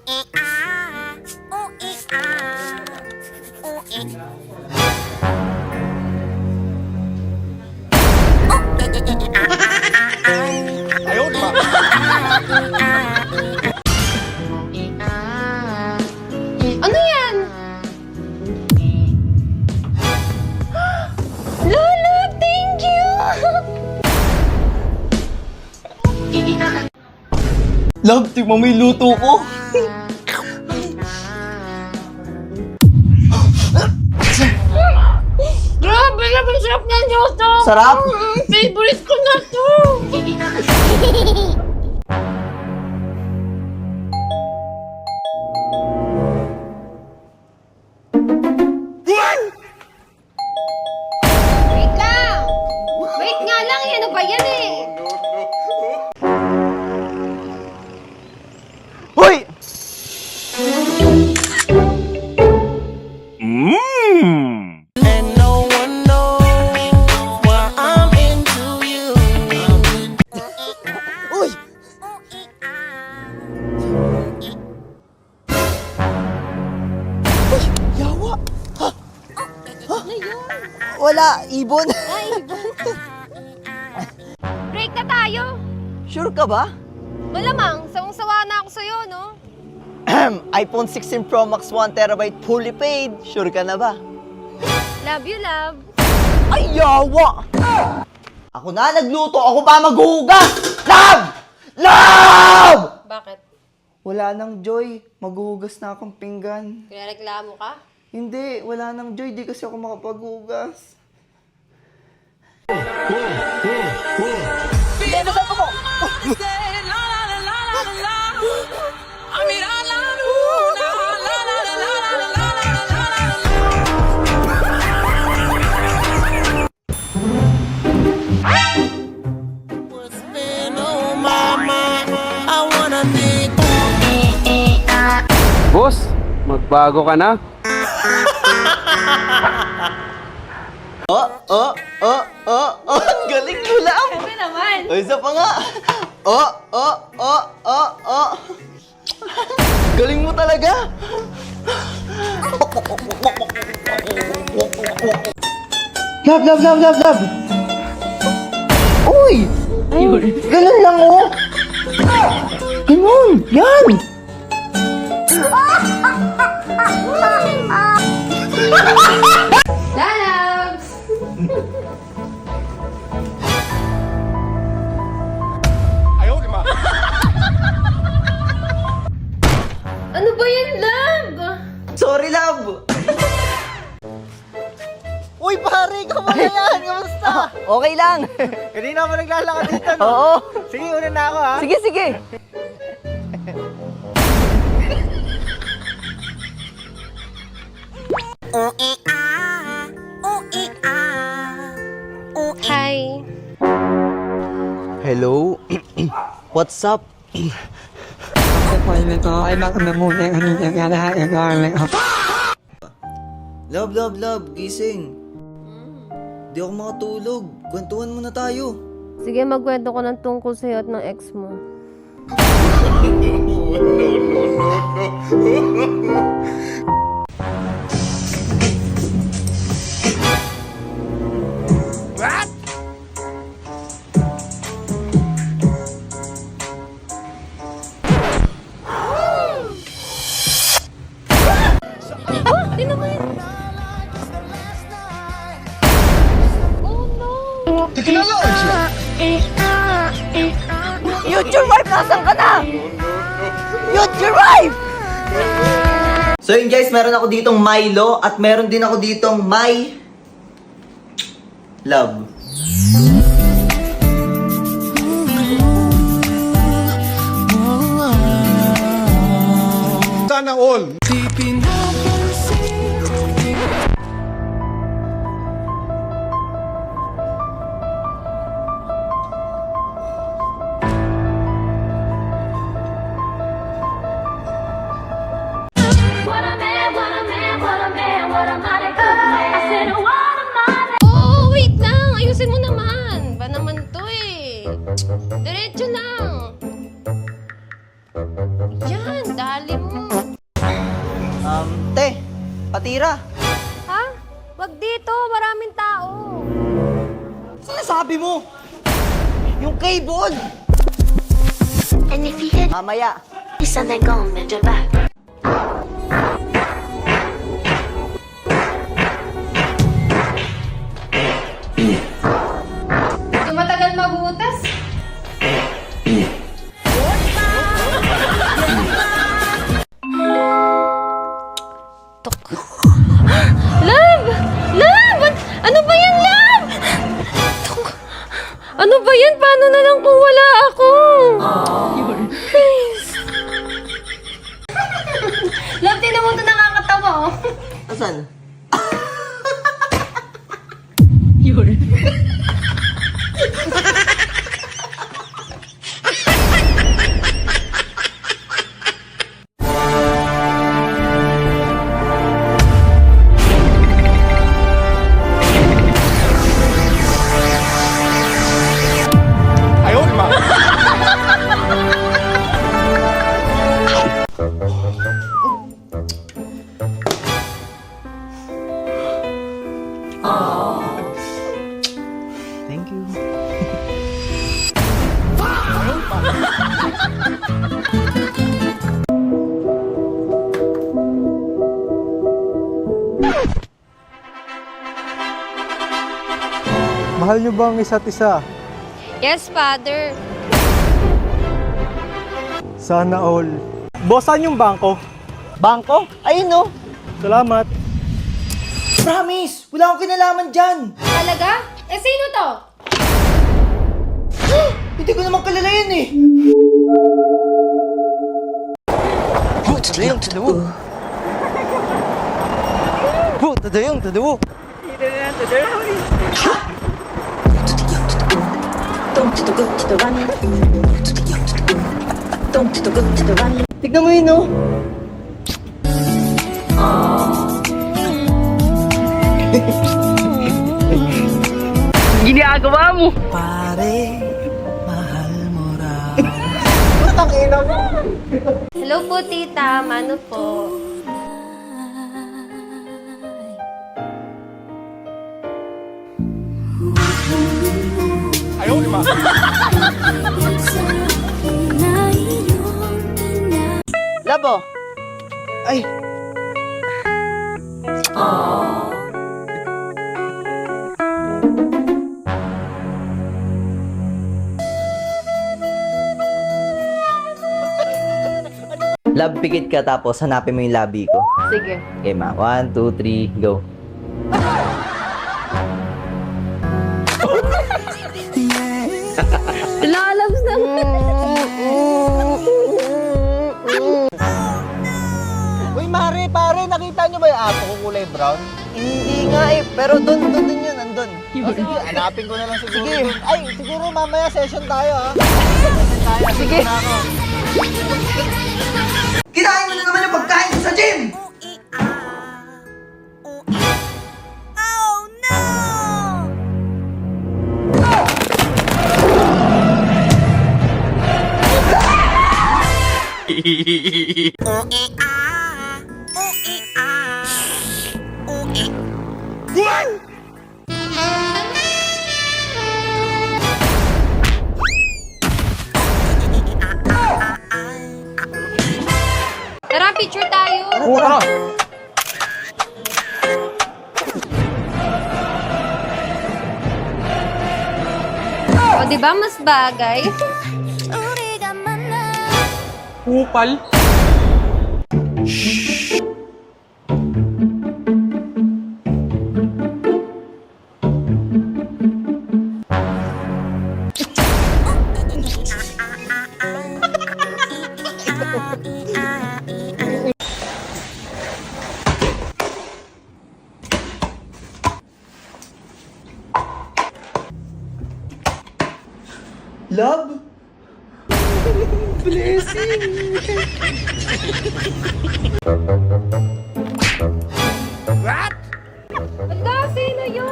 Ano yan? Lola, thank you! Love, tignan mo yung luto ko. Grabe na, masarap na nyoto! Sarap? Favorite ko na to! Wait lang! Wait nga lang, ano ba yan eh? Hoy! And no one knows why I'm into you. Uy! Uy! Yawa! Ha? Ano yun? Wala! Ibon! Ay, break na tayo! Sure ka ba? Malamang, sawang-sawa na ako sa'yo, no? iPhone 16 Pro Max 1TB fully paid. Sure ka na ba? Love you, love. Ay, yawa! Ako na nagluto. Ako ba maghuhugas? Love! Love! Bakit? Wala nang joy. Maghuhugas na akong pinggan. Kaya reklamo ka? Hindi, wala nang joy. Di kasi ako makapaghugas. What's been on my mind? I wanna be. Boss, magbago ka na? Ang galing mo lang. Sabi naman. O, isa pa nga. Galing mo talaga. Love. Uy! Ganun lang, oh. Ganun, yan. Loves! Ano ba yan, love? Sorry, love. Uy, pare, kamusta yan? Kamusta? Okay lang. Kanina mo naglalakad dito, no? Oo. Sige, una na ako, ha? Sige. Hi. Hello? What's up? Love, gising. Di ako makatulog. Kwentuhan muna tayo. Sige, magkwento ko ng tungkol sa'yo at ng ex mo. Di naman. Oh no! Future wife, nasan ka na? Future wife! So yun guys, meron ako ditong Milo at meron din ako ditong My Love. Sana all. Oh, wait lang! Ayusin mo naman! Ba naman to eh? Diretso lang! Yan, dali mo! Patira. Ha? Wag dito, maraming tao. Sinasabi mo? Yung cable. Mamaya. Tumatagal magbutas. Love! Love! Ano ba yan, Love? Ano ba yan? Paano na lang kung wala ako? Please. Love, tinan mo ito nakakatawa, oh. Asan? Thank you. Mahal niyo ba ang isa't isa? Yes, Father. Sana all. Boss, saan yung bangko? Bangko? Ayun no. Salamat. Promise! Wala akong kinalaman dyan. Talaga? Eh, sino to? Hindi ko naman kilala yan eh. Tadayong tadawo. Tadayong tadawo. Tignan mo yun, no? Ginagawa mo! Hello po, tita. Mano po? Labo. Ay. Love, pikit ka tapos hanapin mo yung labi ko. Sige. Okay, ma. 1, 2, 3, go. Lalabs na. Uy, pare, nakita niyo ba yung aso ko kulay brown? Hindi nga eh, pero doon yun, nandun. Oh, sige, hanapin ko na lang siguro. Sige. Ay, siguro mamaya session tayo, ha? Session tayo. Sige. Na ako. Kinain mo na naman yung pagkain ko sa gym! Tara, picture tayo. Tara. O, di ba mas bagay? Kupal! Love? Ala, sino yun?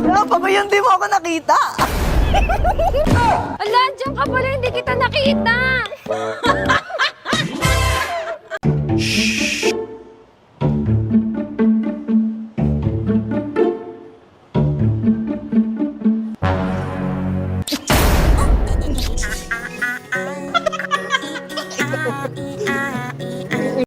Love, pa ba yun? Di mo ako nakita. Ala, dyan ka pala, hindi kita nakita.